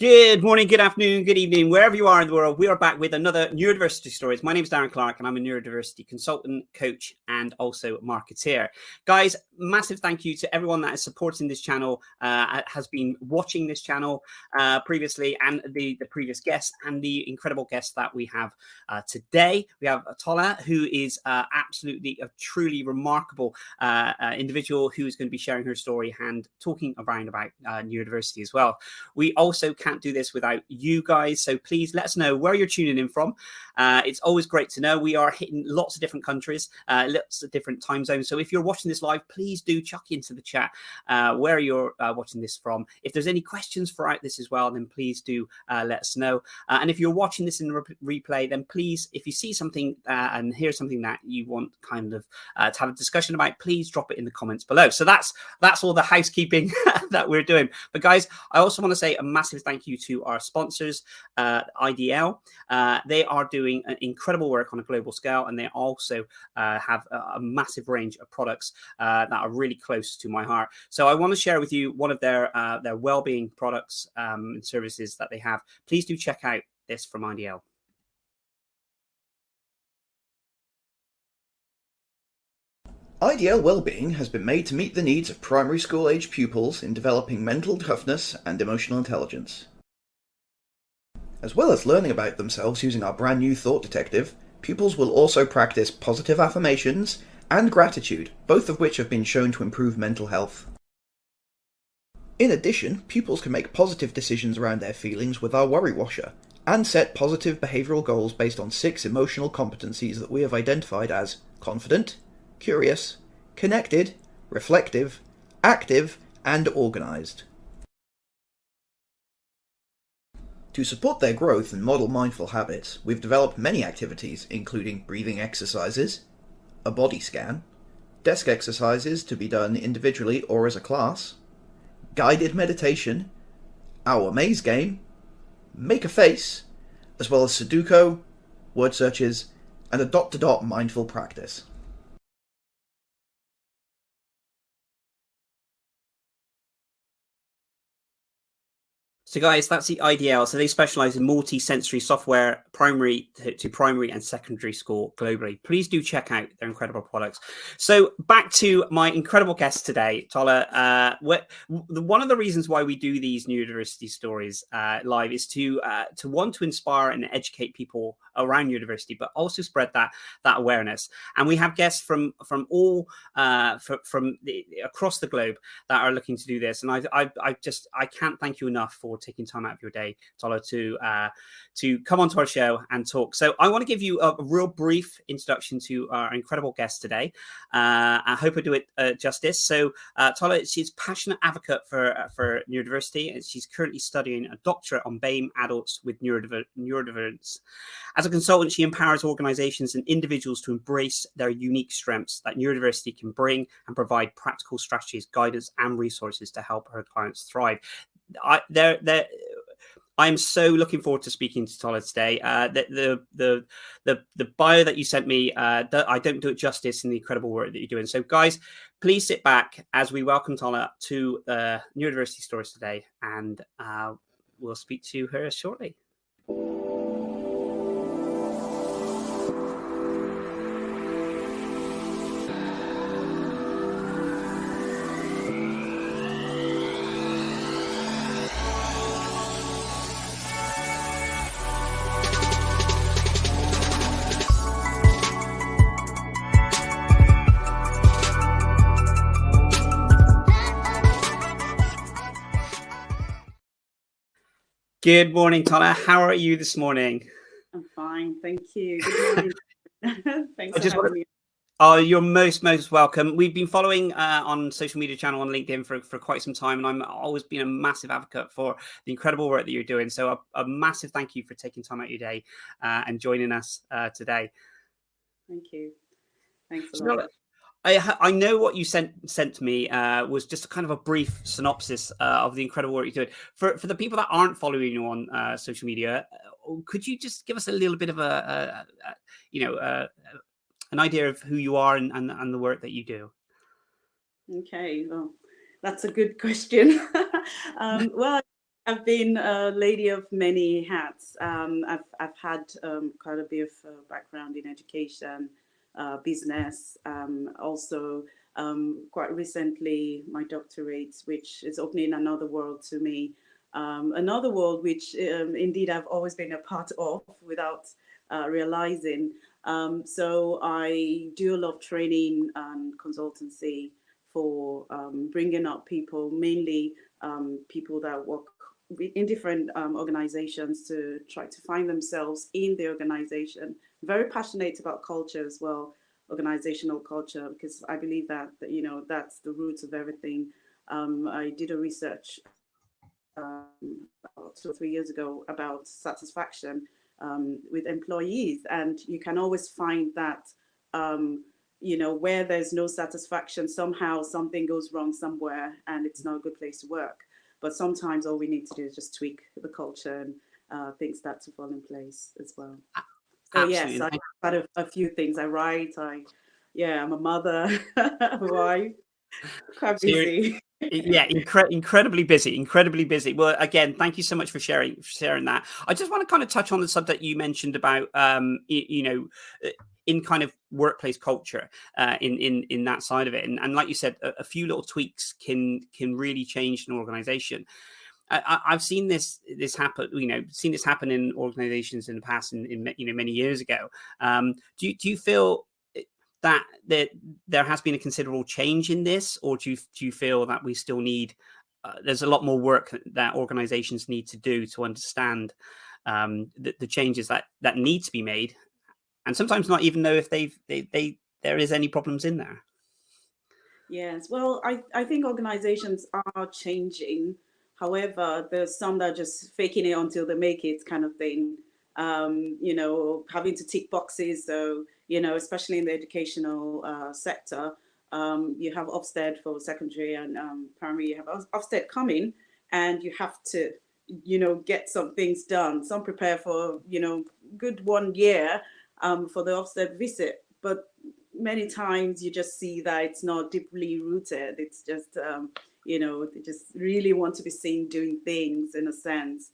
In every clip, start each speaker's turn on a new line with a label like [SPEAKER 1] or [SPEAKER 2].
[SPEAKER 1] Good morning, good afternoon, good evening, wherever you are in the world. We are back with another Neurodiversity Stories. My name is Darren Clark and I'm a neurodiversity consultant, coach, and also marketeer. Guys, massive thank you to everyone that is supporting this channel, has been watching this channel previously, and the previous guests and the incredible guests that we have today. We have Tola, who is absolutely a truly remarkable individual who is going to be sharing her story and talking around about neurodiversity as well. We also can't do this without you guys, so please let us know where you're tuning in from. It's always great to know. We are hitting lots of different countries, lots of different time zones, so if you're watching this live, please do chuck into the chat where you're watching this from. If there's any questions throughout this as well, then please do let us know. And if you're watching this in replay, then please, if you see something and hear something that you want kind of to have a discussion about, please drop it in the comments below. So that's all the housekeeping that we're doing. But guys, I also want to say a massive thank you to our sponsors, IDL. They are doing an incredible work on a global scale, and they also have a massive range of products that are really close to my heart. So I want to share with you one of their well-being products and services that they have. Please do check out this from IDL.
[SPEAKER 2] IDL Wellbeing has been made to meet the needs of primary school age pupils in developing mental toughness and emotional intelligence. As well as learning about themselves using our brand new thought detective, pupils will also practice positive affirmations and gratitude, both of which have been shown to improve mental health. In addition, pupils can make positive decisions around their feelings with our Worry Washer, and set positive behavioural goals based on 6 emotional competencies that we have identified as confident, curious, connected, reflective, active, and organised. To support their growth and model mindful habits, we've developed many activities, including breathing exercises, a body scan, desk exercises to be done individually or as a class, guided meditation, our maze game, make a face, as well as Sudoku, word searches, and a dot-to-dot mindful practice.
[SPEAKER 1] So guys, that's the IDL. So they specialize in multi-sensory software, primary to primary and secondary school globally. Please do check out their incredible products. So back to my incredible guest today, Tola. One of the reasons why we do these Neurodiversity Stories live is to want to inspire and educate people around neurodiversity, but also spread that awareness. And we have guests from all across the globe that are looking to do this. And I can't thank you enough for taking time out of your day, Tola, to come onto our show and talk. So I want to give you a real brief introduction to our incredible guest today. I hope I do it justice. So Tola, she's a passionate advocate for neurodiversity, and she's currently studying a doctorate on BAME adults with neurodivergence. As a consultant, she empowers organizations and individuals to embrace their unique strengths that neurodiversity can bring and provide practical strategies, guidance, and resources to help her clients thrive. I am so looking forward to speaking to Tola today. The bio that you sent me, I don't do it justice in the incredible work that you're doing. So, guys, please sit back as we welcome Tola to Neurodiversity Stories today, and we'll speak to her shortly. Good morning, Tola. How are you this morning?
[SPEAKER 3] I'm fine, thank you. Good morning. Thanks for having me.
[SPEAKER 1] Oh, you're most welcome. We've been following on social media channel on LinkedIn for quite some time, and I'm always been a massive advocate for the incredible work that you're doing. So a massive thank you for taking time out of your day and joining us today.
[SPEAKER 3] Thank you. Thanks a lot.
[SPEAKER 1] I know what you sent to me was just a kind of a brief synopsis of the incredible work you're doing. For the people that aren't following you on social media, could you just give us a little bit of an idea of who you are and the work that you do?
[SPEAKER 3] Okay, well, that's a good question. Well, I've been a lady of many hats. I've had quite a bit of background in education, business, also quite recently my doctorate, which is opening another world to me, another world which indeed I've always been a part of without realizing. So I do a lot of training and consultancy for bringing up people, mainly people that work in different organizations to try to find themselves in the organization. Very passionate about culture as well, organizational culture, because I believe that you know that's the roots of everything. I did a research about 2 or 3 years ago about satisfaction with employees, and you can always find that you know, where there's no satisfaction, somehow something goes wrong somewhere, and it's not a good place to work. But sometimes all we need to do is just tweak the culture, and things start to fall in place as well. So
[SPEAKER 1] Absolutely.
[SPEAKER 3] yes, I've had a few things. I write. I'm a mother, a wife, quite
[SPEAKER 1] So you're,
[SPEAKER 3] busy.
[SPEAKER 1] yeah, incredibly busy. Well, again, thank you so much for sharing that. I just want to kind of touch on the subject you mentioned about you know, in kind of workplace culture, in that side of it, and like you said, a few little tweaks can really change an organization. I've seen this happen. You know, seen this happen in organizations in the past, in you know, many years ago. Do you feel that there has been a considerable change in this, or do you feel that we still need there's a lot more work that organizations need to do to understand the changes that need to be made, and sometimes not even know if there is any problems in there?
[SPEAKER 3] Yes, well, I think organizations are changing. However, there's some that are just faking it until they make it kind of thing. You know, having to tick boxes. So, you know, especially in the educational sector, you have Ofsted for secondary and primary, you have Ofsted coming, and you have to, you know, get some things done. Some prepare for, you know, good 1 year for the Ofsted visit. But many times you just see that it's not deeply rooted. It's just, you know, they just really want to be seen doing things in a sense.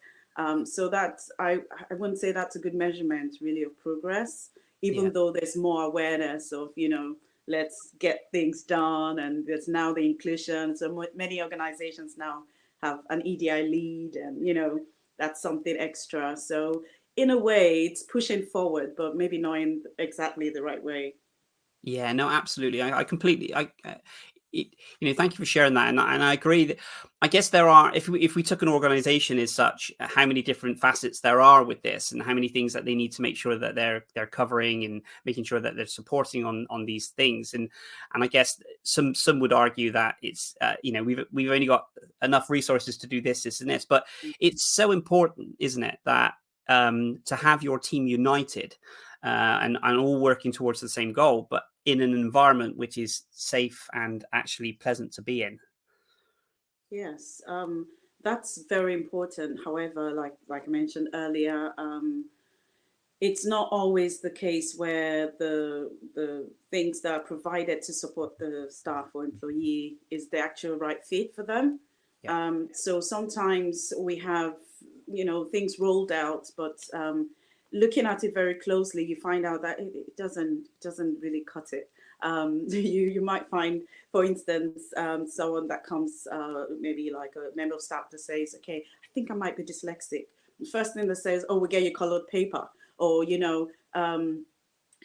[SPEAKER 3] So that's, I wouldn't say that's a good measurement really of progress, even though there's more awareness of, you know, let's get things done. And there's now the inclusion. So many organizations now have an EDI lead, and, you know, that's something extra. So in a way it's pushing forward, but maybe not in exactly the right way.
[SPEAKER 1] Yeah, no, absolutely. I completely, you know, thank you for sharing that, and I agree that I guess there are, if we took an organization as such, how many different facets there are with this, and how many things that they need to make sure that they're covering and making sure that they're supporting on these things, and I guess some would argue that it's you know, we've only got enough resources to do this and this, but it's so important, isn't it, that to have your team united and all working towards the same goal, but in an environment which is safe and actually pleasant to be in.
[SPEAKER 3] Yes, that's very important. However, like I mentioned earlier, it's not always the case where the things that are provided to support the staff or employee is the actual right fit for them. So sometimes we have, you know, things rolled out, but looking at it very closely, you find out that it doesn't really cut it. You might find, for instance, someone that comes, maybe like a member of staff that says, okay, I think I might be dyslexic. The first thing that says, oh, we'll get you colored paper. Or, you know,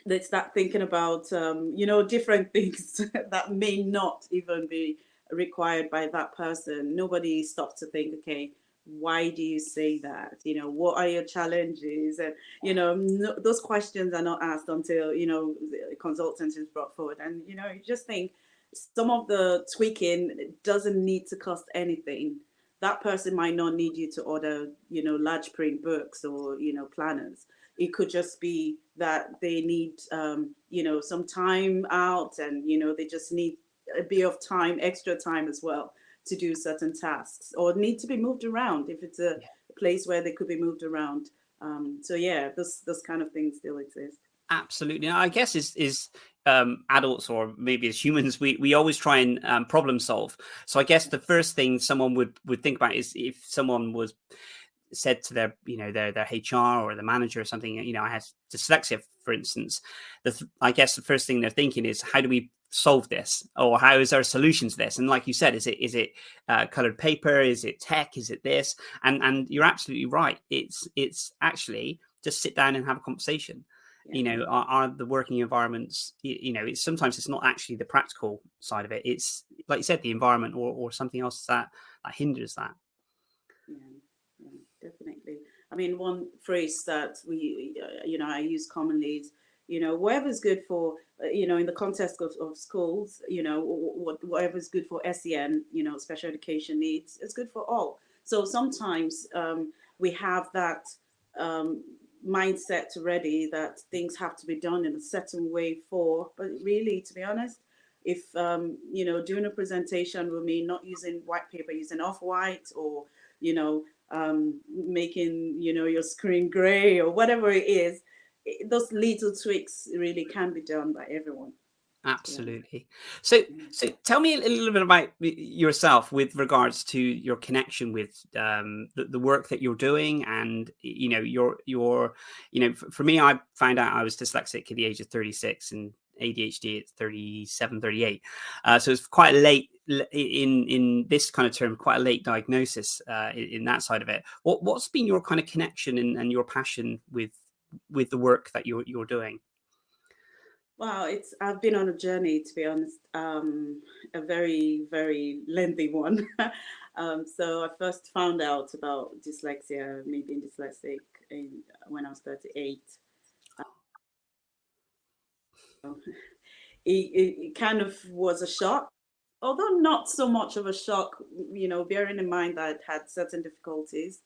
[SPEAKER 3] they start thinking about, you know, different things that may not even be required by that person. Nobody stops to think, okay, why do you say that? You know, what are your challenges? And, you know, those questions are not asked until, you know, the consultant is brought forward. And, you know, you just think some of the tweaking doesn't need to cost anything. That person might not need you to order, you know, large print books or, you know, planners. It could just be that they need, you know, some time out, and, you know, they just need a bit of time, extra time as well, to do certain tasks, or need to be moved around if it's a place where they could be moved around. So yeah, those kind of things still exist.
[SPEAKER 1] Absolutely. I guess is adults, or maybe as humans, we always try and problem solve. So I guess the first thing someone would think about is if someone was said to their, their HR or the manager or something, I have dyslexia, for instance, I guess the first thing they're thinking is, how do we solve this, or how is there a solution to this? And like you said, is it colored paper, is it tech, is it this? And you're absolutely right. It's actually just sit down and have a conversation. Are the working environments, sometimes it's not actually the practical side of it. It's like you said, the environment or something else that hinders that.
[SPEAKER 3] Yeah, definitely. I mean, one phrase that I use commonly is, whatever's good for, in the context of schools, whatever's good for SEN, special education needs, is good for all. So sometimes we have that mindset already that things have to be done in a certain way but really, to be honest, if doing a presentation will mean not using white paper, using off-white, or making your screen gray, or whatever it is, those little tweaks really can be done by everyone.
[SPEAKER 1] Absolutely. So tell me a little bit about yourself with regards to your connection with the work that you're doing, and for me, I found out I was dyslexic at the age of 36 and ADHD at 37, 38. So it's quite late in this kind of term, quite a late diagnosis in that side of it. What's been your kind of connection and your passion with the work that you're doing?
[SPEAKER 3] Wow, I've been on a journey, to be honest, a very, very lengthy one. So I first found out about dyslexia, me being dyslexic, when I was 38. It kind of was a shock, although not so much of a shock, bearing in mind that I'd had certain difficulties.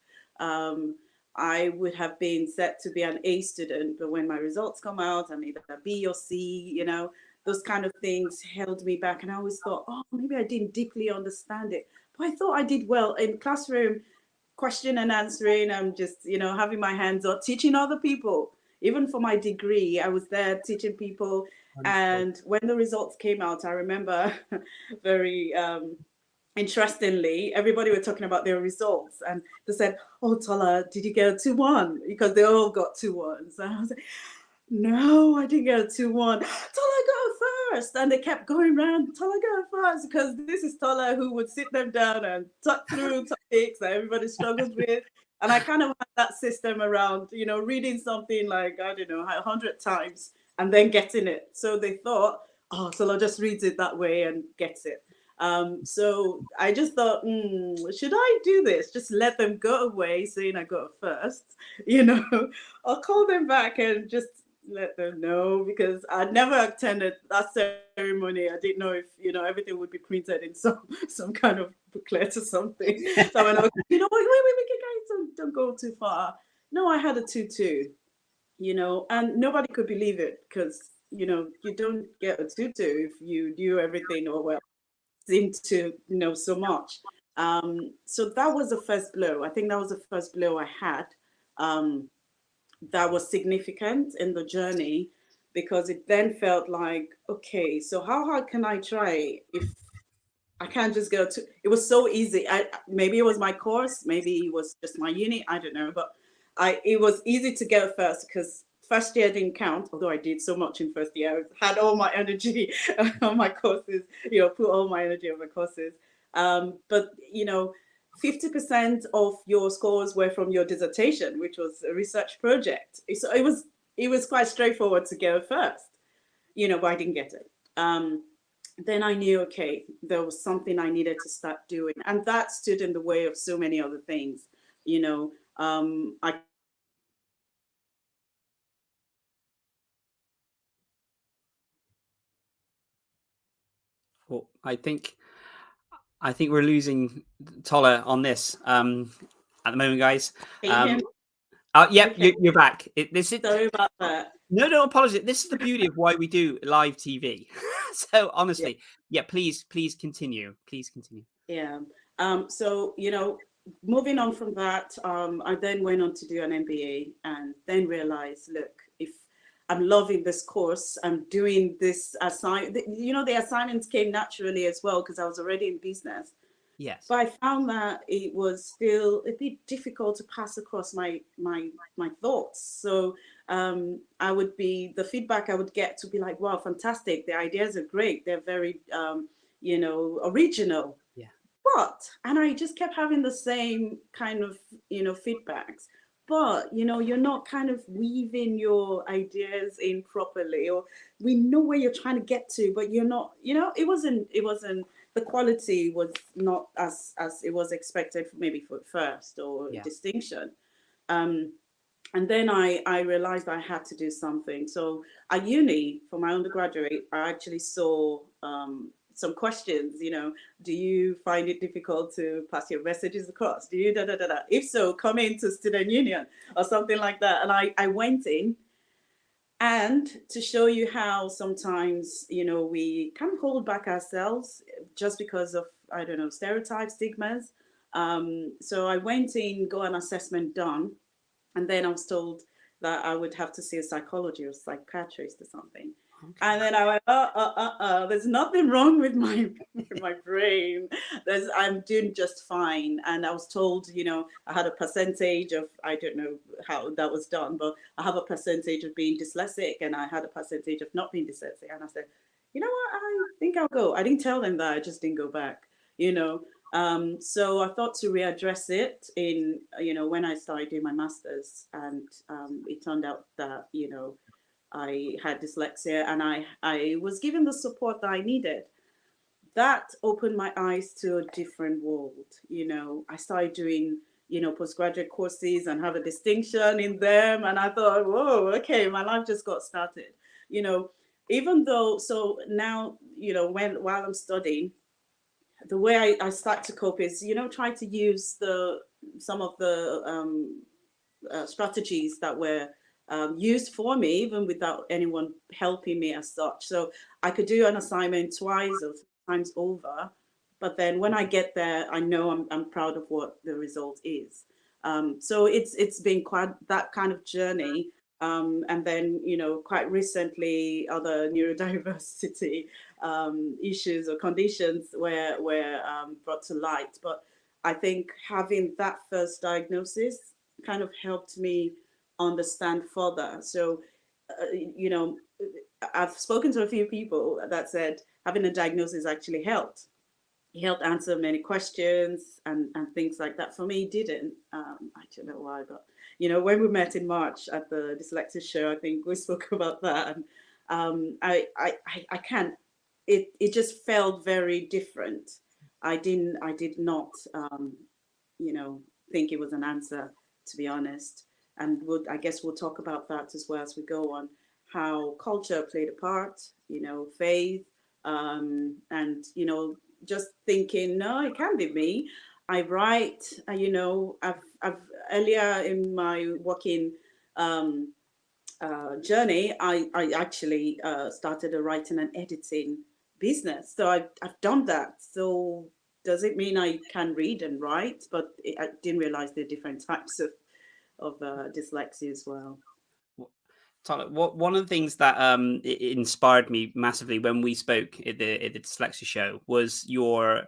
[SPEAKER 3] I would have been set to be an A student, but when my results come out, I'm either a B or C, those kind of things held me back. And I always thought, oh, maybe I didn't deeply understand it. But I thought I did well in classroom, question and answering. I'm just, having my hands up, teaching other people. Even for my degree, I was there teaching people. Wonderful. And when the results came out, I remember very interestingly, everybody were talking about their results, and they said, "Oh, Tola, did you get a 2-1?" Because they all got 2-1s. And I was like, "No, I didn't get a 2-1. Tola got first." And they kept going around, "Tola got first," because this is Tola who would sit them down and talk through topics that everybody struggles with. And I kind of had that system around, reading something like, I don't know, 100 times and then getting it. So they thought, oh, Tola just reads it that way and gets it. So I just thought, should I do this? Just let them go away saying I got first, I'll call them back and just let them know, because I'd never attended that ceremony. I didn't know if, everything would be printed in some kind of booklet or something. So I went, okay, wait, guys, don't go too far. No, I had a 2-2, and nobody could believe it, because, you don't get a 2-2 if you do everything or well. Seemed to know so much. So that was the first blow. I think that was the first blow I had that was significant in the journey, because it then felt like, okay, so how hard can I try if I can't just go to, it was so easy. Maybe it was my course, maybe it was just my uni, I don't know, but it was easy to get first, because first year didn't count, although I did so much in first year. I had all my energy on my courses, put all my energy on my courses. But, 50% of your scores were from your dissertation, which was a research project. So it was quite straightforward to get first, but I didn't get it. Then I knew, okay, there was something I needed to start doing. And that stood in the way of so many other things.
[SPEAKER 1] Well, I think we're losing Tola on this at the moment, guys.
[SPEAKER 3] Yeah,
[SPEAKER 1] okay. You're back.
[SPEAKER 3] Sorry about that.
[SPEAKER 1] No, apologies. This is the beauty of why we do live TV. So honestly, please continue. Please continue.
[SPEAKER 3] Yeah. So, moving on from that, I then went on to do an MBA, and then realized, look, if I'm loving this course. I'm doing this assignment. You know, the assignments came naturally as well because I was already in business.
[SPEAKER 1] Yes.
[SPEAKER 3] But I found that it was still a bit difficult to pass across my thoughts. So the feedback I would get to be like, wow, fantastic. The ideas are great. They're very, original.
[SPEAKER 1] Yeah.
[SPEAKER 3] And I just kept having the same kind of, feedbacks. But, you're not kind of weaving your ideas in properly, or we know where you're trying to get to, but you're not, it wasn't, the quality was not as it was expected, maybe for first or distinction. And then I realized I had to do something. So at uni, for my undergraduate, I actually saw some questions, do you find it difficult to pass your messages across? Do you da-da-da-da? If so, come into student union or something like that. And I went in, and to show you how sometimes, we can hold back ourselves just because of, I don't know, stereotypes, stigmas. So I went in, got an assessment done, and then I was told that I would have to see a psychologist or psychiatrist or something. Okay. And then I went, there's nothing wrong with my brain. I'm doing just fine. And I was told, I had a percentage of, I don't know how that was done, but I have a percentage of being dyslexic, and I had a percentage of not being dyslexic. And I said, you know what, I think I'll go. I didn't tell them that, I just didn't go back, So I thought to readdress it in, when I started doing my master's, and it turned out that, I had dyslexia, and I was given the support that I needed. That opened my eyes to a different world. I started doing, postgraduate courses and have a distinction in them. And I thought, whoa, okay, my life just got started. Even though, so now, while I'm studying, the way I start to cope is, try to use some of the strategies that were used for me, even without anyone helping me as such. So I could do an assignment twice or three times over, but then when I get there, I know I'm proud of what the result is. So it's been quite that kind of journey. And then, quite recently, other neurodiversity issues or conditions were brought to light. But I think having that first diagnosis kind of helped me understand further. So, I've spoken to a few people that said having a diagnosis actually helped. It helped answer many questions and things like that. For me, it didn't. I don't know why, but when we met in March at the dyslexia show, I think we spoke about that, and I can't. It just felt very different. I did not, think it was an answer, to be honest. And I guess we'll talk about that as well as we go on, how culture played a part, faith, and, just thinking, no, it can't be me. I write, I've earlier in my working journey, I actually started a writing and editing business. So I've done that. So does it mean I can read and write? But I didn't realize there are different types of dyslexia as well.
[SPEAKER 1] Tola, one of the things that inspired me massively when we spoke at the dyslexia show was your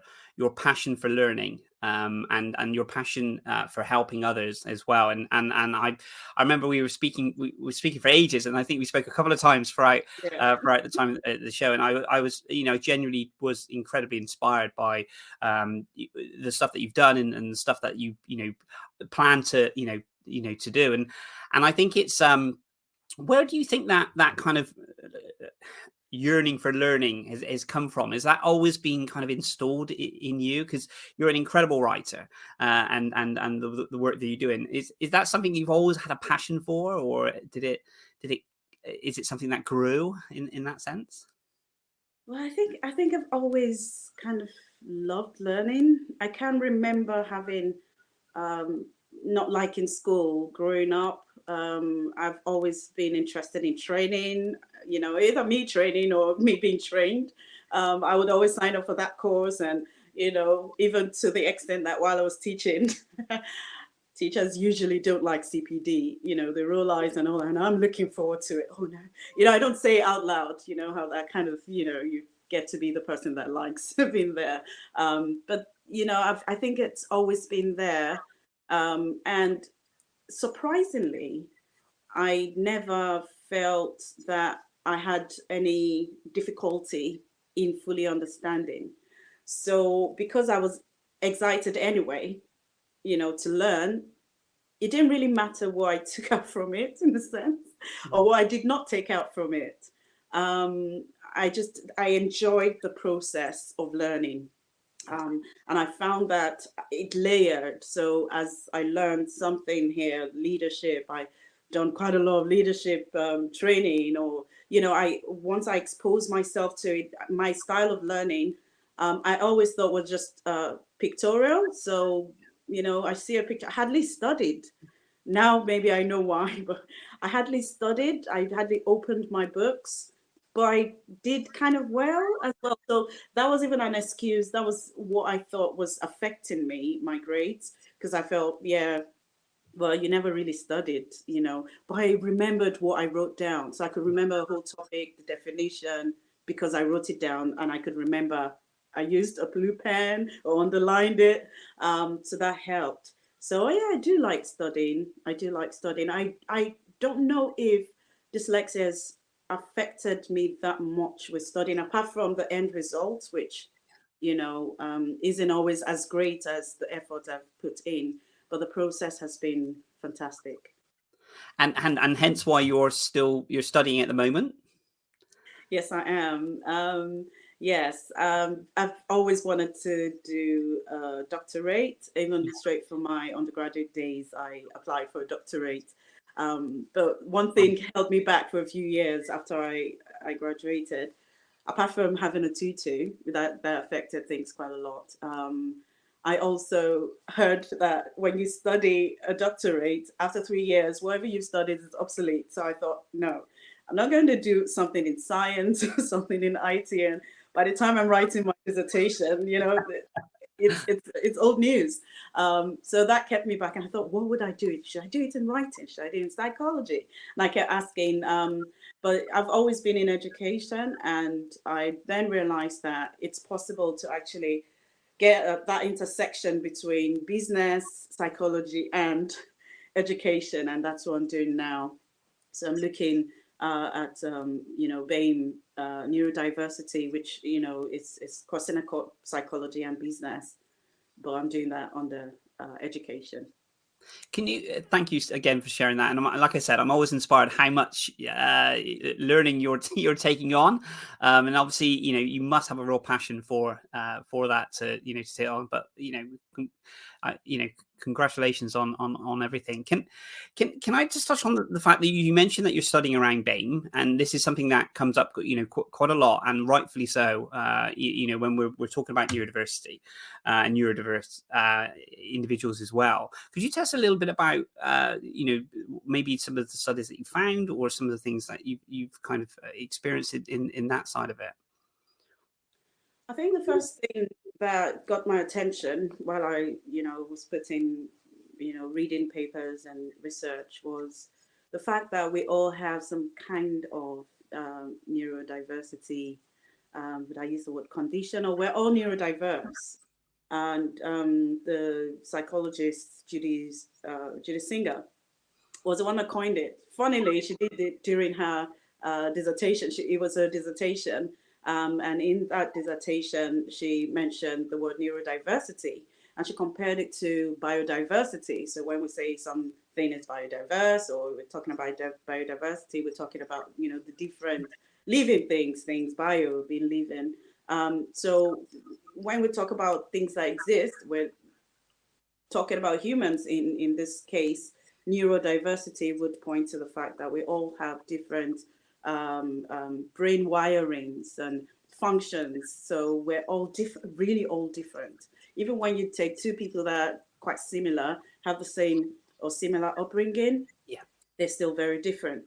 [SPEAKER 1] passion for learning, and your passion for helping others as well. And I remember we were speaking for ages, and I think we spoke a couple of times throughout the time at the show. And I was genuinely was incredibly inspired by the stuff that you've done and the stuff that you plan to to do. And I think it's where do you think that kind of yearning for learning has come from? Has that always been kind of installed in you? Because you're an incredible writer, and the work that you're doing, is that something you've always had a passion for, or is it something that grew in that sense?
[SPEAKER 3] Well, I think I've always kind of loved learning. I can remember having not liking school growing up. I've always been interested in training, either me training or me being trained. I would always sign up for that course, and even to the extent that while I was teaching, teachers usually don't like CPD. They roll eyes and all, and I'm looking forward to it. Oh no, I don't say it out loud. How that kind of, you get to be the person that likes being there. But I think it's always been there, and surprisingly, I never felt that I had any difficulty in fully understanding. So because I was excited anyway, to learn, it didn't really matter what I took out from it, in a sense, or what I did not take out from it. I enjoyed the process of learning. And I found that it layered. So as I learned something here, leadership, I done quite a lot of leadership training, or once I exposed myself to it, my style of learning, I always thought was just pictorial. So I see a picture. I hardly studied. Now maybe I know why, but I hardly studied. I hardly opened my books, but I did kind of well as well. So that was even an excuse. That was what I thought was affecting me, my grades, because I felt, yeah, well, you never really studied, but I remembered what I wrote down. So I could remember a whole topic, the definition, because I wrote it down, and I could remember I used a blue pen or underlined it. So that helped. So yeah, I do like studying. I don't know if dyslexia has affected me that much with studying, apart from the end result, which, isn't always as great as the effort I've put in. But the process has been fantastic.
[SPEAKER 1] And hence why you're studying at the moment.
[SPEAKER 3] Yes, I am. Yes, I've always wanted to do a doctorate. Even straight from my undergraduate days, I applied for a doctorate. But one thing held me back for a few years after I graduated, apart from having a tutu, that affected things quite a lot. I also heard that when you study a doctorate, after 3 years, whatever you've studied is obsolete. So I thought, no, I'm not going to do something in science or something in IT. And by the time I'm writing my dissertation, it's old news. So that kept me back. And I thought, what would I do? Should I do it in writing? Should I do it in psychology? And I kept asking, but I've always been in education. And I then realized that it's possible to actually get that intersection between business, psychology, and education. And that's what I'm doing now. So I'm looking at BAME, Neurodiversity, which is crossing across psychology and business, but I'm doing that under education.
[SPEAKER 1] Can you thank you again for sharing that? And like I said, I'm always inspired how much learning you're taking on, and obviously you must have a real passion for that to to stay on. But congratulations on everything. Can I just touch on the fact that you mentioned that you're studying around BAME, and this is something that comes up quite a lot, and rightfully so. When we're talking about neurodiversity and neurodiverse individuals as well. Could you tell us a little bit about maybe some of the studies that you found, or some of the things that you've kind of experienced in that side of it?
[SPEAKER 3] I think the first thing that got my attention while I, was putting, reading papers and research was the fact that we all have some kind of neurodiversity. Would I use the word condition? Or we're all neurodiverse. And the psychologist Judy Singer was the one that coined it. Funnily, she did it during her dissertation. It was a dissertation. And in that dissertation, she mentioned the word neurodiversity, and she compared it to biodiversity. So when we say something is biodiverse, or we're talking about biodiversity, we're talking about, the different living things, bio being living. So when we talk about things that exist, we're talking about humans. In this case, neurodiversity would point to the fact that we all have different brain wirings and functions. So we're all different, really all different. Even when you take two people that are quite similar, have the same or similar upbringing, they're still very different.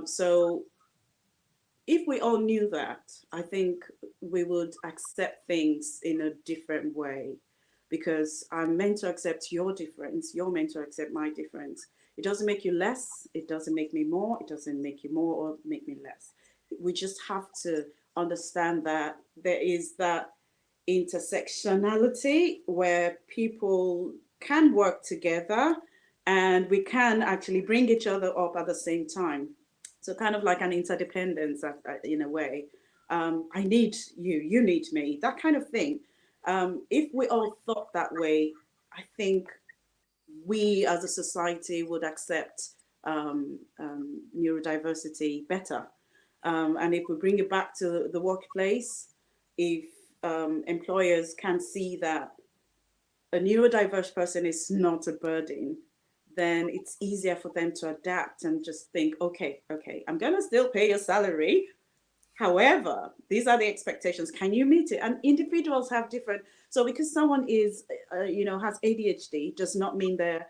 [SPEAKER 3] So if we all knew that, I think we would accept things in a different way. because I'm meant to accept your difference. You're meant to accept my difference. It doesn't make you less. It doesn't make me more. It doesn't make you more or make me less. We just have to understand that there is that intersectionality where people can work together and we can actually bring each other up at the same time. So kind of like an interdependence in a way. I need you, you need me, that kind of thing. If we all thought that way, I think we as a society would accept neurodiversity better. And if we bring it back to the workplace, if employers can see that a neurodiverse person is not a burden, then it's easier for them to adapt and just think, okay, I'm going to still pay your salary. However, these are the expectations. Can you meet it? And individuals have different. So because someone is, has ADHD, does not mean they're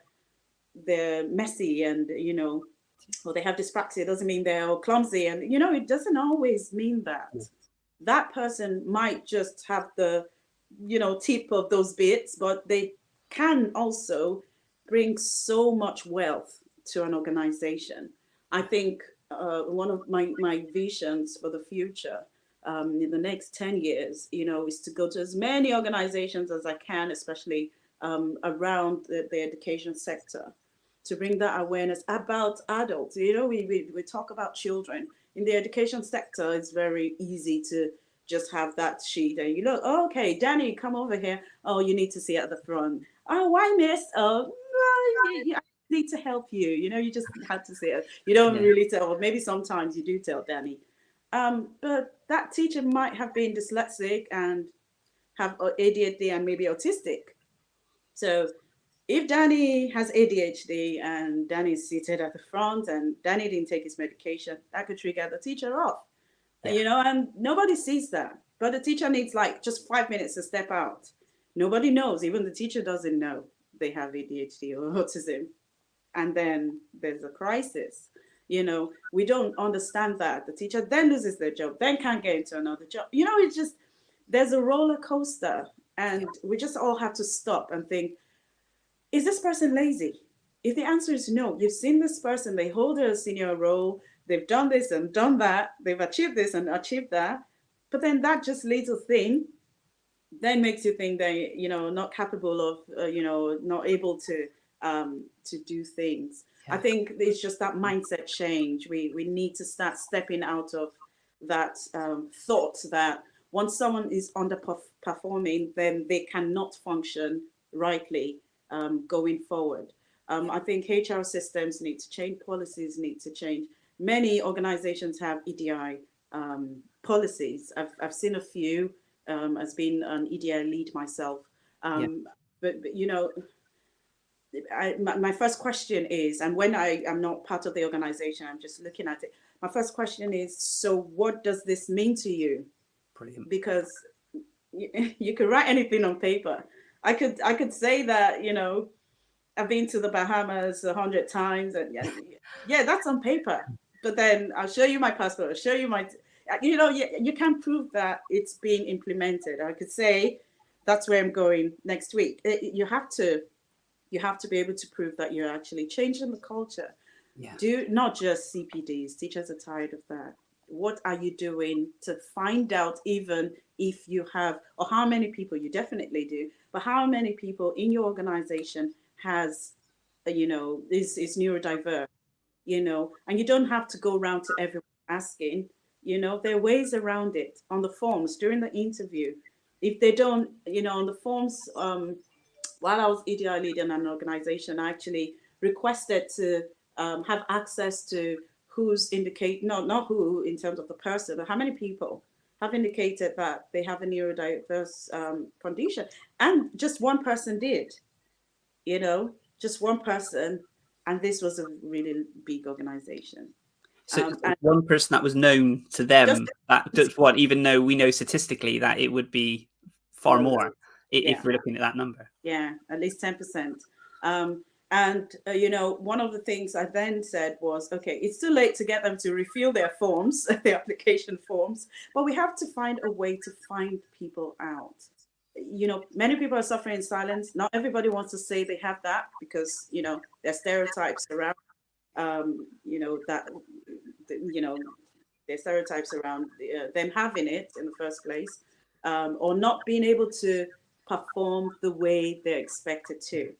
[SPEAKER 3] messy and, or they have dyspraxia. It doesn't mean they're clumsy. And, it doesn't always mean that. That person might just have the, tip of those bits, but they can also bring so much wealth to an organization. I think one of my visions for the future in the next 10 years, is to go to as many organizations as I can, especially around the education sector, to bring that awareness about adults. We talk about children. In the education sector, it's very easy to just have that sheet and you look, oh, okay, Danny, come over here. Oh, you need to sit at the front. Oh, why, miss? Oh, I need to help you. You just had to say it. You don't really tell, or maybe sometimes you do tell Danny. But that teacher might have been dyslexic and have ADHD and maybe autistic. So if Danny has ADHD and Danny's seated at the front and Danny didn't take his medication, that could trigger the teacher off. And nobody sees that. But the teacher needs just 5 minutes to step out. Nobody knows, even the teacher doesn't know they have ADHD or autism. And then there's a crisis. We don't understand that. The teacher then loses their job, then can't get into another job. It's just, there's a roller coaster. And we just all have to stop and think, is this person lazy? If the answer is no, you've seen this person, they hold a senior role, they've done this and done that, they've achieved this and achieved that. But then that just little thing then makes you think they, not capable of, not able to do things. I think it's just that mindset change. We need to start stepping out of that thought that once someone is underperforming, then they cannot function rightly going forward. I think HR systems need to change, policies need to change. Many organizations have EDI policies. I've seen a few, as being an EDI lead myself. But my first question is, and when I am not part of the organization, I'm just looking at it. My first question is, so what does this mean to you?
[SPEAKER 1] Brilliant.
[SPEAKER 3] Because you could write anything on paper. I could say that, I've been to the Bahamas 100 times and that's on paper. But then I'll show you my passport, I'll show you my, you can't prove that it's being implemented. I could say that's where I'm going next week. You have to be able to prove that you're actually changing the culture. Do not just CPDs. Teachers are tired of that. What are you doing to find out, even if you have, or how many people, you definitely do, but how many people in your organization has, is neurodiverse, and you don't have to go around to everyone asking, there are ways around it on the forms during the interview. If they don't, on the forms, while I was EDI leading an organization, I actually requested to have access to who's not who in terms of the person, but how many people have indicated that they have a neurodiverse condition. And just one person did, just one person. And this was a really big organization.
[SPEAKER 1] So one person that was known to them, even though we know statistically that it would be far more if we're looking at that number.
[SPEAKER 3] Yeah, at least 10%. And one of the things I then said was, okay, it's too late to get them to refill their forms, their application forms, but we have to find a way to find people out. many people are suffering in silence. Not everybody wants to say they have that because, there's stereotypes around, that, there's stereotypes around them having it in the first place, or not being able to perform the way they're expected to.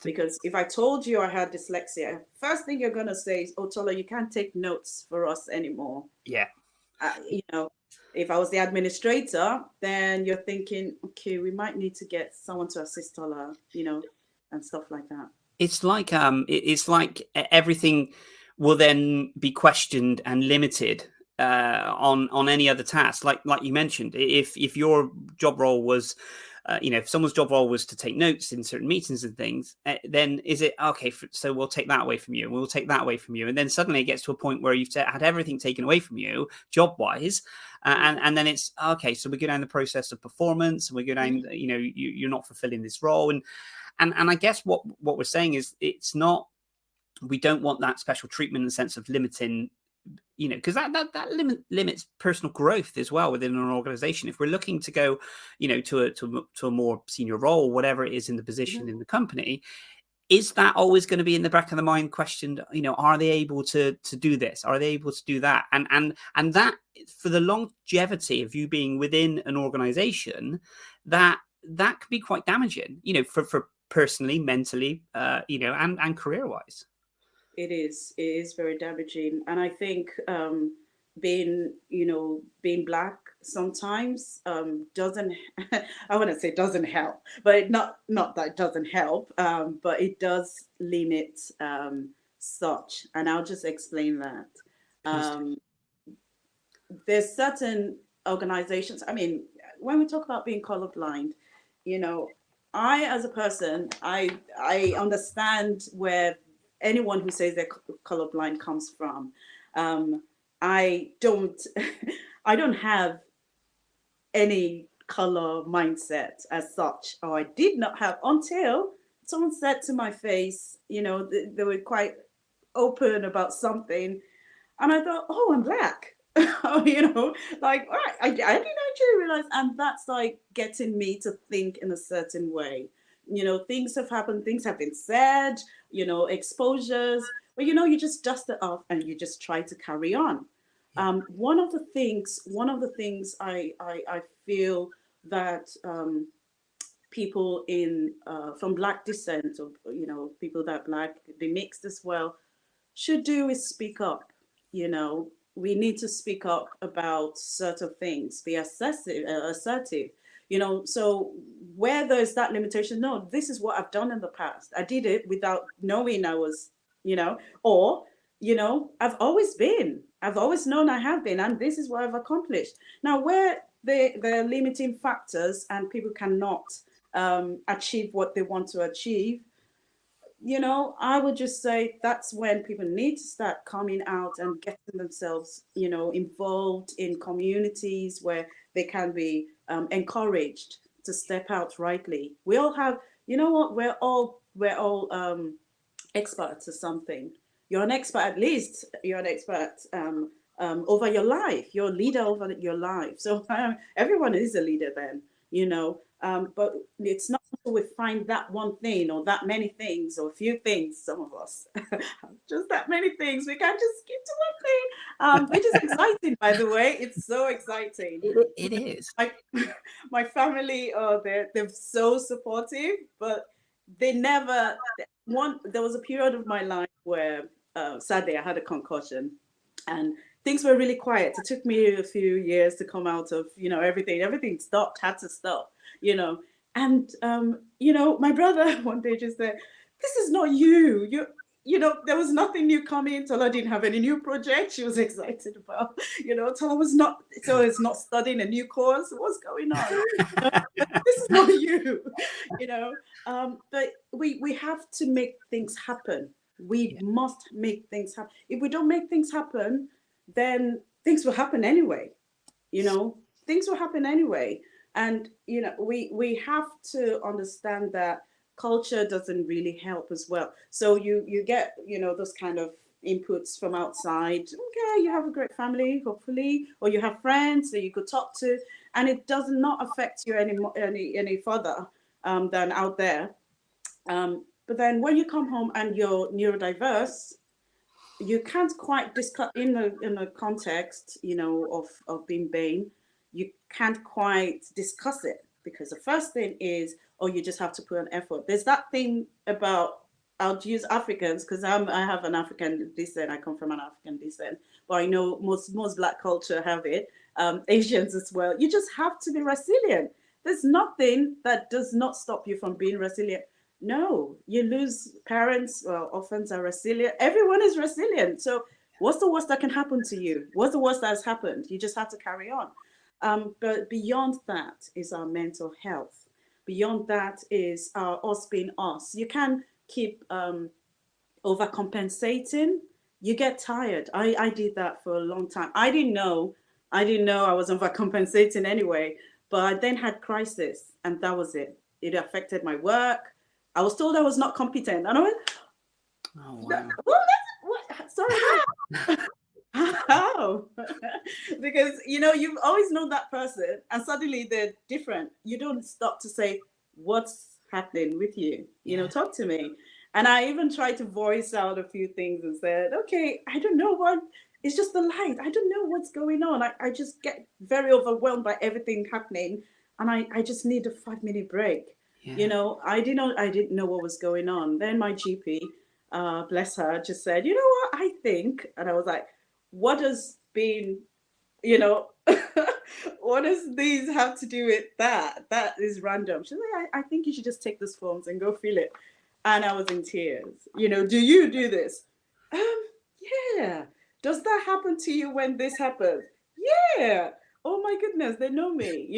[SPEAKER 3] Because if I told you I had dyslexia, first thing you're going to say is, oh, Tola, you can't take notes for us anymore.
[SPEAKER 1] Yeah.
[SPEAKER 3] If I was the administrator, then you're thinking, okay, we might need to get someone to assist Tola, and stuff like that.
[SPEAKER 1] It's like everything will then be questioned and limited on any other task. Like you mentioned, if your job role was, if someone's job role was to take notes in certain meetings and things, then is it okay? So we'll take that away from you, and we'll take that away from you, and then suddenly it gets to a point where you've had everything taken away from you, job wise, and then it's okay. So we go down the process of performance, and we go down, you're not fulfilling this role, and I guess what we're saying is it's not. We don't want that special treatment in the sense of limiting. Because that limits personal growth as well within an organization. If we're looking to go, to a more senior role, whatever it is in the position in the company, is that always going to be in the back of the mind questioned? Are they able to do this? Are they able to do that? And that, for the longevity of you being within an organization, that can be quite damaging. For personally, mentally, and career wise.
[SPEAKER 3] It is very damaging. And I think being Black sometimes doesn't, I wouldn't say doesn't help, but not that it doesn't help, but it does limit such. And I'll just explain that. There's certain organizations, when we talk about being colorblind, I, as a person, I understand where anyone who says they're colorblind comes from. I don't have any color mindset as such, or I did not have until someone said to my face, they were quite open about something, and I thought, oh, I'm Black. I didn't actually realize, and that's like getting me to think in a certain way. Things have happened, things have been said, exposures, but you just dust it off and you just try to carry on. One of the things I feel that people from Black descent, or people that are Black, they mixed as well, should do is speak up. We need to speak up about certain things, be assertive. So where there's that limitation, no, this is what I've done in the past. I did it without knowing I was, or, I've always known I have been, and this is what I've accomplished. Now, where there are limiting factors and people cannot achieve what they want to achieve, I would just say that's when people need to start coming out and getting themselves, involved in communities where they can be encouraged to step out rightly. We all have, we're all experts at something. You're an expert, at least you're an expert over your life. You're a leader over your life. So everyone is a leader then, but it's not until we find that one thing or that many things or a few things, some of us, just that many things, we can't just skip to one thing, which is exciting, by the way. It's so exciting.
[SPEAKER 1] It is.
[SPEAKER 3] My family, they're so supportive, but they never, there was a period of my life where sadly I had a concussion and things were really quiet. It took me a few years to come out of, everything stopped, had to stop, and, my brother one day just said, this is not you. There was nothing new coming. Tola didn't have any new project she was excited about, Tola was not studying a new course. What's going on? This is not you, but we have to make things happen. We must make things happen. If we don't make things happen, then things will happen anyway. Things will happen anyway. And, we have to understand that culture doesn't really help as well. So you get, those kind of inputs from outside. Okay, you have a great family, hopefully, or you have friends that you could talk to. and it does not affect you any further than out there. But then when you come home and you're neurodiverse, you can't quite discuss in the context, of being BAME. You can't quite discuss it because the first thing is, you just have to put an effort. There's that thing about, I'll use Africans because I have an African descent. I come from an African descent, but I know most Black culture have it. Asians as well. You just have to be resilient. There's nothing that does not stop you from being resilient. No, you lose parents, orphans are resilient. Everyone is resilient. So what's the worst that can happen to you? What's the worst that has happened? You just have to carry on. But beyond that is our mental health. Beyond that is us being us. You can keep overcompensating. You get tired. I did that for a long time. I didn't know I was overcompensating anyway, but I then had crisis, and that was it. It affected my work. I was told I was not competent, and I went, "Oh wow! What? Sorry, how?" Because you've always known that person, and suddenly they're different. You don't stop to say, "What's happening with you?" Talk to me. And I even tried to voice out a few things and said, "Okay, I don't know what. It's just the light. I don't know what's going on. I just get very overwhelmed by everything happening, and I just need a 5-minute break." Yeah. I didn't know what was going on. Then my GP, bless her, just said, "You know what, I think," and I was like, "What does being, what does these have to do with that? That is random." She's like, I think you should just take these forms and go fill it." And I was in tears. "Do you do this?" Yeah. "Does that happen to you when this happens?" "Yeah." "Oh my goodness, they know me,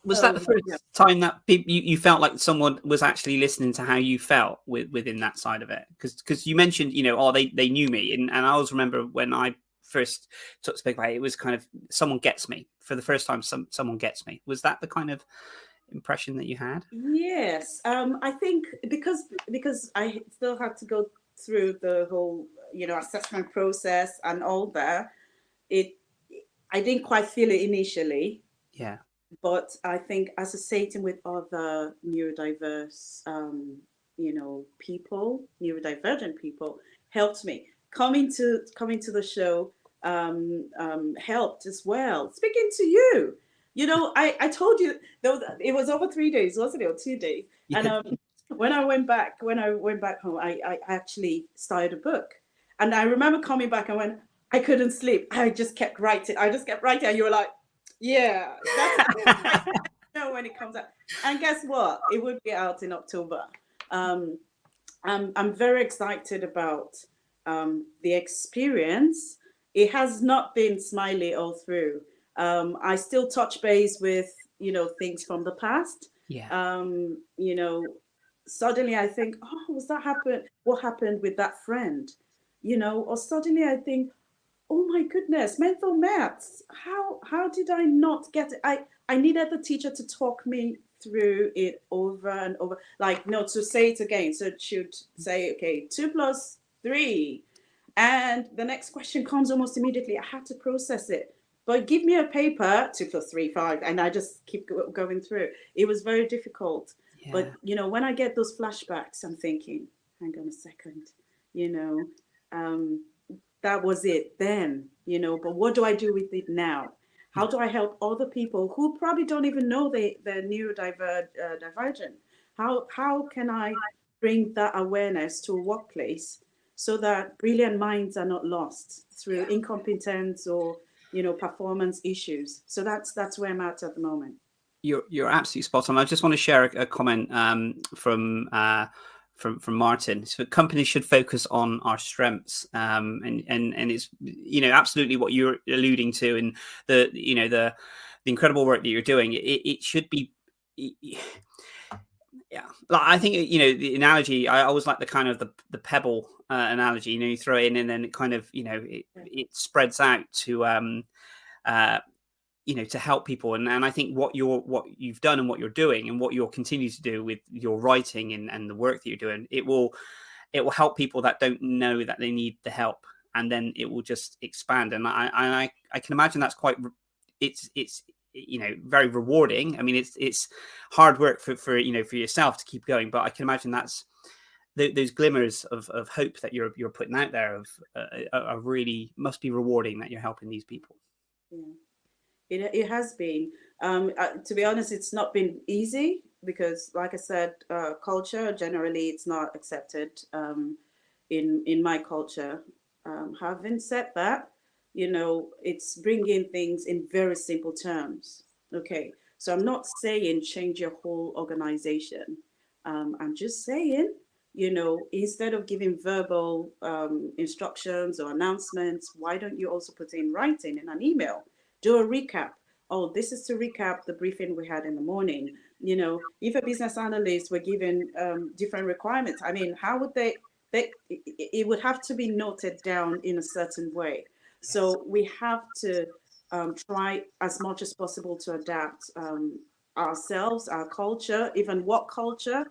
[SPEAKER 1] Was that the first time that you felt like someone was actually listening to how you felt within that side of it? Because you mentioned, they knew me, and I always remember when I first spoke about it, it was kind of someone gets me for the first time. Someone gets me. Was that the kind of impression that you had?
[SPEAKER 3] Yes, I think because I still had to go through the whole assessment process and all that. I didn't quite feel it initially.
[SPEAKER 1] Yeah.
[SPEAKER 3] But I think associating with other neurodiverse, people, neurodivergent people, helped me. Coming to the show helped as well. Speaking to you, I told you it was over 3 days, wasn't it, or 2 days? Yeah. And when I went back home, I actually started a book, and I remember coming back and when I couldn't sleep, I just kept writing. And you were like, "Yeah, that's when it comes out." And guess what? It would be out in October. I'm very excited about the experience. It has not been smiley all through. I still touch base with things from the past.
[SPEAKER 1] Yeah.
[SPEAKER 3] Suddenly I think, "Oh, was that happen? What happened with that friend?" Or suddenly I think, "Oh my goodness, mental maths. How did I not get it?" I needed the teacher to talk me through it over and over. Like, no, to say it again. So she would say, "Okay, 2 + 3." And the next question comes almost immediately. I had to process it. But give me a paper, 2 + 3, 5, and I just keep going through. It was very difficult. Yeah. But, when I get those flashbacks, I'm thinking, hang on a second, that was it then, but what do I do with it now? How do I help other people who probably don't even know they're neurodivergent? How can I bring that awareness to a workplace so that brilliant minds are not lost through incompetence or, performance issues? So that's where I'm at the moment.
[SPEAKER 1] You're absolutely spot on. I just want to share a comment from Martin. So companies should focus on our strengths, and it's absolutely what you're alluding to, and the incredible work that you're doing. It should be. Yeah, like I think the analogy. I always like the kind of the pebble analogy. You throw it in, and then it kind of it spreads out to to help people. And I think what you've done and what you're doing and what you'll continue to do with your writing and the work that you're doing, it will help people that don't know that they need the help, and then it will just expand. And I can imagine that's quite it's very rewarding. I mean, it's hard work for yourself to keep going, but I can imagine that's those glimmers of hope that you're putting out there are really must be rewarding, that you're helping these people.
[SPEAKER 3] Yeah, it has been. To be honest, it's not been easy because, like I said, culture generally it's not accepted in my culture. Having said that, it's bringing things in very simple terms. Okay, so I'm not saying change your whole organization. I'm just saying, instead of giving verbal instructions or announcements, why don't you also put in writing in an email? Do a recap. Oh, this is to recap the briefing we had in the morning. If a business analyst were given different requirements, I mean, how would it would have to be noted down in a certain way. So we have to try as much as possible to adapt ourselves, our culture, even work culture,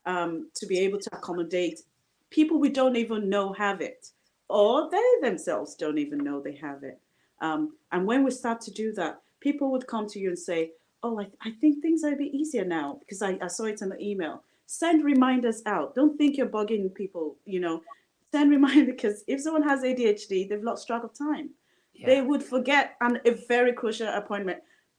[SPEAKER 3] to be able to accommodate people we don't even know have it, or they themselves don't even know they have it. And when we start to do that, people would come to you and say, oh, I think things are a bit easier now because I saw it in the email. Send reminders out. Don't think you're bugging people, Send reminders, because if someone has ADHD, they've lost track of time. Yeah. They would forget a very crucial appointment.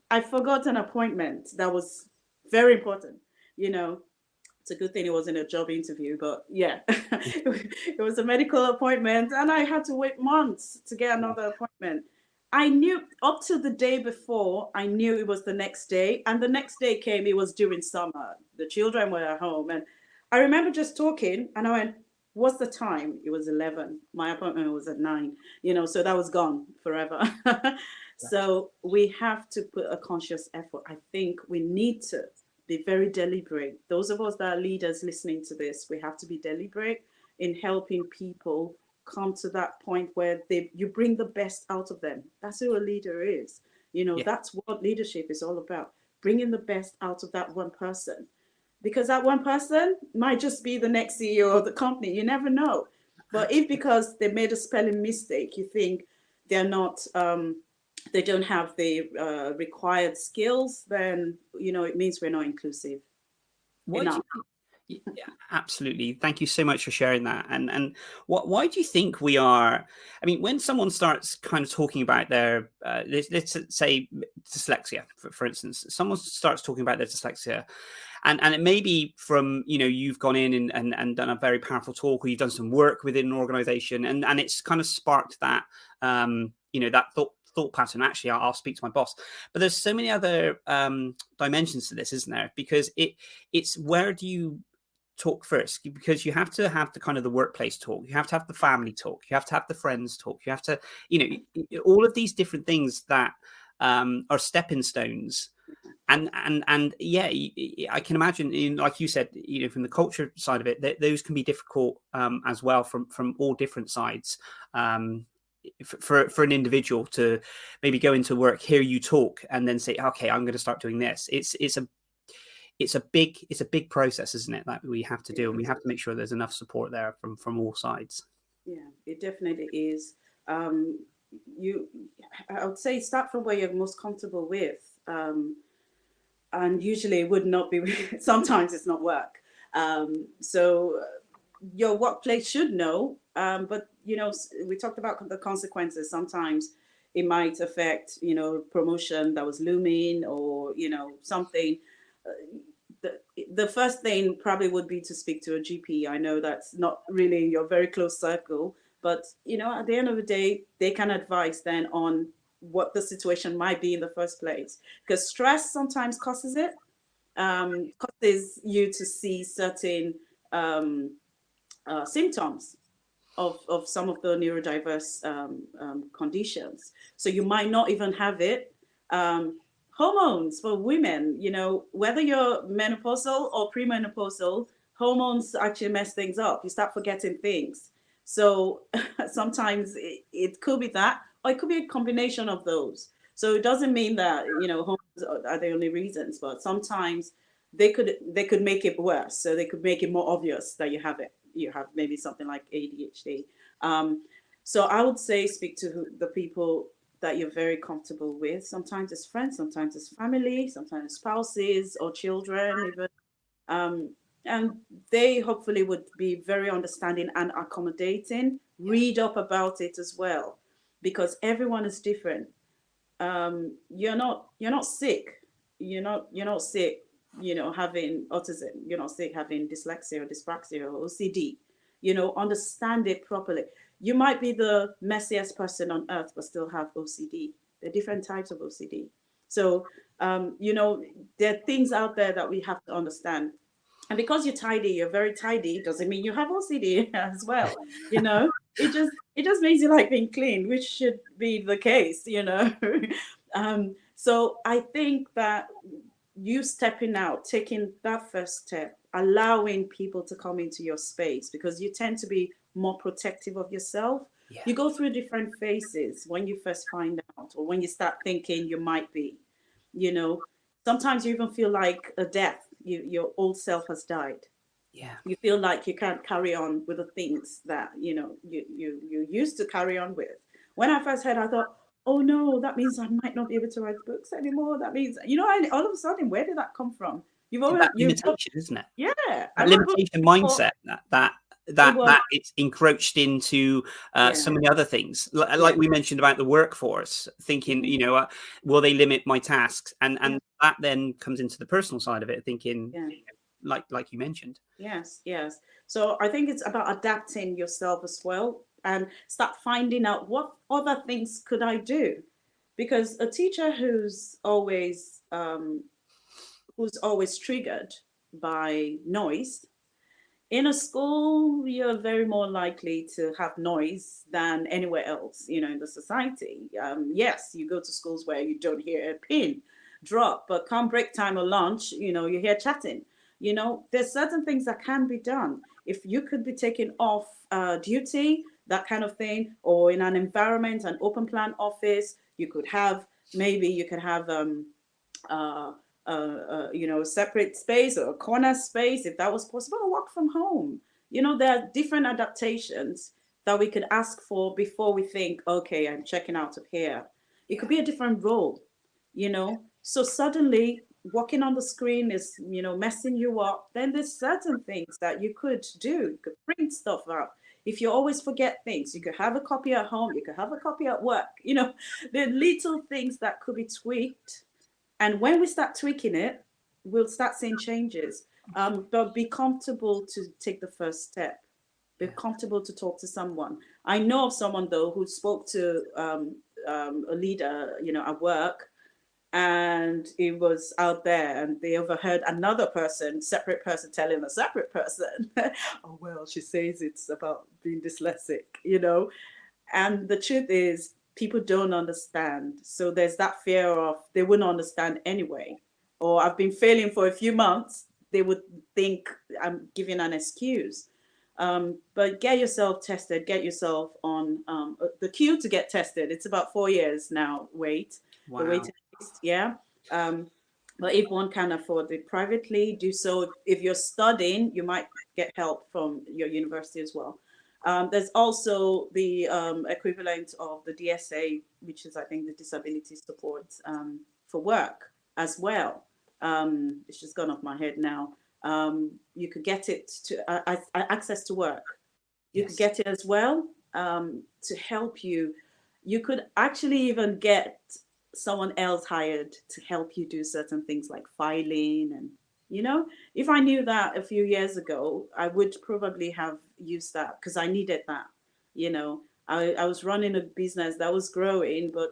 [SPEAKER 3] I forgot an appointment that was very important, It's a good thing it wasn't a job interview, but yeah, it was a medical appointment and I had to wait months to get another appointment. I knew up to the day before, I knew it was the next day. And the next day came, it was during summer. The children were at home. And I remember just talking and I went, what's the time? It was 11. My appointment was at 9, so that was gone forever. So we have to put a conscious effort. I think we need to be very deliberate. Those of us that are leaders listening to this, we have to be deliberate in helping people come to that point where you bring the best out of them. That's who a leader is. That's what leadership is all about, bringing the best out of that one person. Because that one person might just be the next CEO of the company. You never know. But if because they made a spelling mistake, you think they're not, they don't have the required skills, then, it means we're not inclusive enough.
[SPEAKER 1] Yeah, absolutely. Thank you so much for sharing that. And why do you think we are? I mean, when someone starts kind of talking about their, let's say dyslexia, for instance, someone starts talking about their dyslexia, and it may be from, you've gone in and done a very powerful talk, or you've done some work within an organization, and it's kind of sparked that, that thought pattern. Actually, I'll speak to my boss. But there's so many other dimensions to this, isn't there? Because it's where do you talk first? Because you have to have the kind of the workplace talk, you have to have the family talk, you have to have the friends talk, you have to, all of these different things that are stepping stones. And yeah, I can imagine, like you said, from the culture side of it, those can be difficult as well from all different sides. For an individual to maybe go into work, hear you talk, and then say, okay, I'm going to start doing this. It's a big process, isn't it, that we have to do, and we have to make sure there's enough support there from all sides.
[SPEAKER 3] Yeah, it definitely is. I would say start from where you're most comfortable with, and usually it would not be. Sometimes it's not work. So your workplace should know, but we talked about the consequences. Sometimes it might affect promotion that was looming, or something. The first thing probably would be to speak to a GP. I know that's not really your very close circle, but at the end of the day, they can advise then on what the situation might be in the first place, because stress sometimes causes it, causes you to see certain symptoms of some of the neurodiverse conditions. So you might not even have it. Hormones for women, whether you're menopausal or premenopausal, hormones actually mess things up. You start forgetting things. So sometimes it could be that, or it could be a combination of those. So it doesn't mean that, hormones are the only reasons, but sometimes they could make it worse. So they could make it more obvious that you have it. You have maybe something like ADHD. So I would say speak to the people that you're very comfortable with. Sometimes it's friends, sometimes it's family, sometimes it's spouses or children even. And they hopefully would be very understanding and accommodating. Read up about it as well, because everyone is different. You're not sick. You're not sick, having autism. You're not sick having dyslexia or dyspraxia or OCD. Understand it properly. You might be the messiest person on earth, but still have OCD. There are different types of OCD. So, there are things out there that we have to understand. And because you're very tidy, doesn't mean you have OCD as well. It just makes you like being clean, which should be the case. So I think that you stepping out, taking that first step, allowing people to come into your space, because you tend to be more protective of yourself. Yeah. You go through different phases when you first find out, or when you start thinking you might be. Sometimes you even feel like a death. Your old self has died. Yeah. You feel like you can't carry on with the things that you used to carry on with. When I first heard, I thought, oh no, that means I might not be able to write books anymore. That means, all of a sudden, where did that come from?
[SPEAKER 1] Limitation, isn't it?
[SPEAKER 3] Yeah.
[SPEAKER 1] A limitation mindset that it's encroached into so many other things, like we mentioned about the workforce, thinking, will they limit my tasks? And that then comes into the personal side of it, thinking, like you mentioned.
[SPEAKER 3] Yes. So I think it's about adapting yourself as well, and start finding out what other things could I do, because a teacher who's always triggered by noise. In a school, you're very more likely to have noise than anywhere else, in the society. Yes, you go to schools where you don't hear a pin drop, but come break time or lunch, you hear chatting. There's certain things that can be done. If you could be taken off duty, that kind of thing, or in an environment, an open plan office, you could have a separate space or a corner space, if that was possible, or work from home. There are different adaptations that we could ask for before we think, okay, I'm checking out of here. It could be a different role, So suddenly working on the screen is, messing you up. Then there's certain things that you could do. You could print stuff out. If you always forget things, you could have a copy at home. You could have a copy at work. There are little things that could be tweaked. And when we start tweaking it, we'll start seeing changes. But be comfortable to take the first step. Be comfortable to talk to someone. I know of someone, though, who spoke to a leader, at work, and it was out there, and they overheard another separate person telling a separate person, oh, well, she says it's about being dyslexic, And the truth is, people don't understand. So there's that fear of they wouldn't understand anyway. Or I've been failing for a few months. They would think I'm giving an excuse. But get yourself tested. Get yourself on the queue to get tested. It's about 4 years now. Wait.
[SPEAKER 1] Wow.
[SPEAKER 3] The waiting list, yeah. But if one can afford it privately, do so. If you're studying, you might get help from your university as well. There's also the equivalent of the DSA, which is, I think, the disability support for work as well. It's just gone off my head now. You could get it to access to work. You could get it as well to help you. You could actually even get someone else hired to help you do certain things like filing. And, if I knew that a few years ago, I would probably have used that, because I needed that. I was running a business that was growing, but,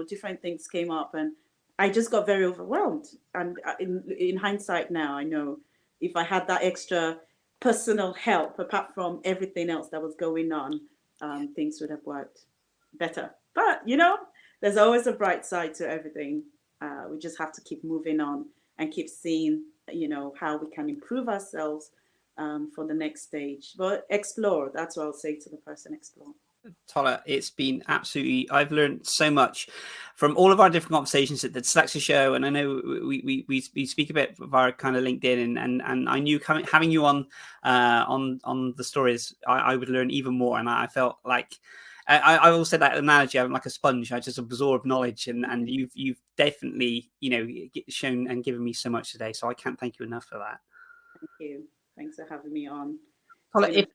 [SPEAKER 3] different things came up and I just got very overwhelmed. And in hindsight now, I know if I had that extra personal help, apart from everything else that was going on, things would have worked better. But, there's always a bright side to everything. We just have to keep moving on and keep seeing, how we can improve ourselves for the next stage. But explore. That's what I'll say to the person, explore.
[SPEAKER 1] Tola, it's been I've learned so much from all of our different conversations at the Dyslexia Show, and I know we speak a bit via kind of LinkedIn, and I knew having you on the stories, I would learn even more, and I felt like I will say that analogy. I'm like a sponge. I just absorb knowledge, and you've definitely, shown and given me so much today. So I can't thank you enough for that.
[SPEAKER 3] Thank you. Thanks for having me on.
[SPEAKER 1] Tola, if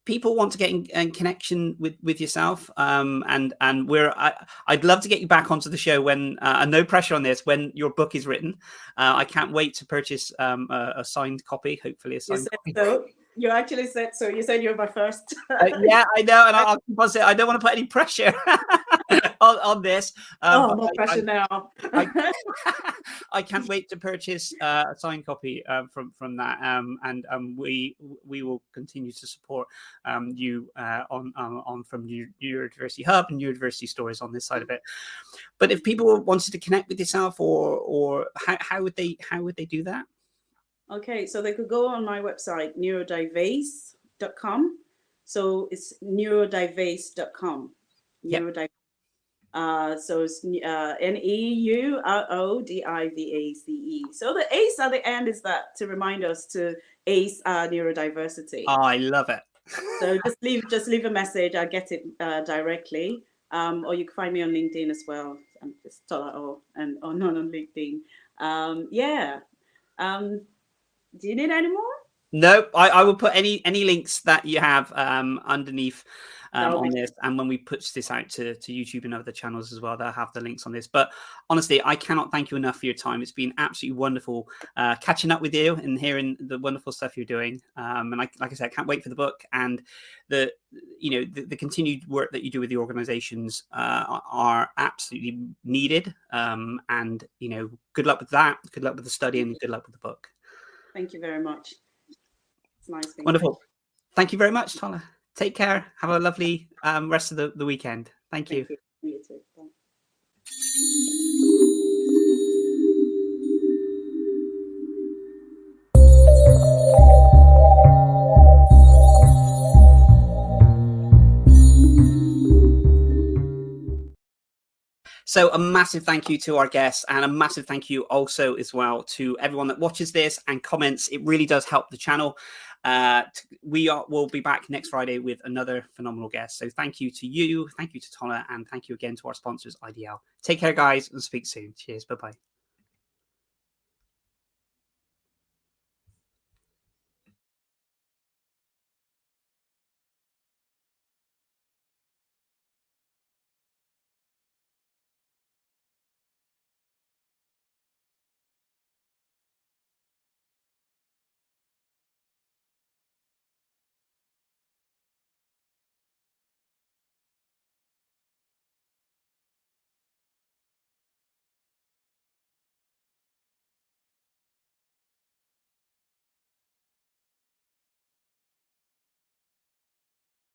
[SPEAKER 1] people want to get in connection with yourself, and I'd love to get you back onto the show when, and no pressure on this, when your book is written. I can't wait to purchase a signed copy, hopefully a signed copy.
[SPEAKER 3] So. You actually said so. You said you're my first.
[SPEAKER 1] Yeah, I know, and I'll keep on saying I don't want to put any pressure on this.
[SPEAKER 3] No pressure now.
[SPEAKER 1] I can't wait to purchase a signed copy from that, and we will continue to support you on from Neurodiversity Hub and Neurodiversity Stories on this side of it. But if people wanted to connect with yourself, or how would they do that?
[SPEAKER 3] Okay, so they could go on my website, neurodiverse.com. So it's neurodiverse.com.
[SPEAKER 1] Yep.
[SPEAKER 3] So it's NEURODIVACE. So the ACE at the end is that to remind us to ACE neurodiversity.
[SPEAKER 1] Oh, I love it.
[SPEAKER 3] So just leave a message. I'll get it directly. Or you can find me on LinkedIn as well. I'm just Tola Awe or not on LinkedIn. Do you need any more?
[SPEAKER 1] No, I will put any links that you have underneath on this, and when we put this out to YouTube and other channels as well, they'll have the links on this. But honestly, I cannot thank you enough for your time. It's been absolutely wonderful catching up with you and hearing the wonderful stuff you're doing. And like I said, I can't wait for the book, and the continued work that you do with the organizations are absolutely needed. And good luck with that. Good luck with the study, and good luck with the book.
[SPEAKER 3] Thank you very much. It's nice.
[SPEAKER 1] Wonderful. Thank you very much, Tola. Take care. Have a lovely rest of the weekend. Thank you.
[SPEAKER 3] You too. Bye.
[SPEAKER 1] So a massive thank you to our guests, and a massive thank you also as well to everyone that watches this and comments. It really does help the channel. We'll be back next Friday with another phenomenal guest. So thank you to you, thank you to Tola, and thank you again to our sponsors, IDL. Take care, guys, and speak soon. Cheers. Bye-bye.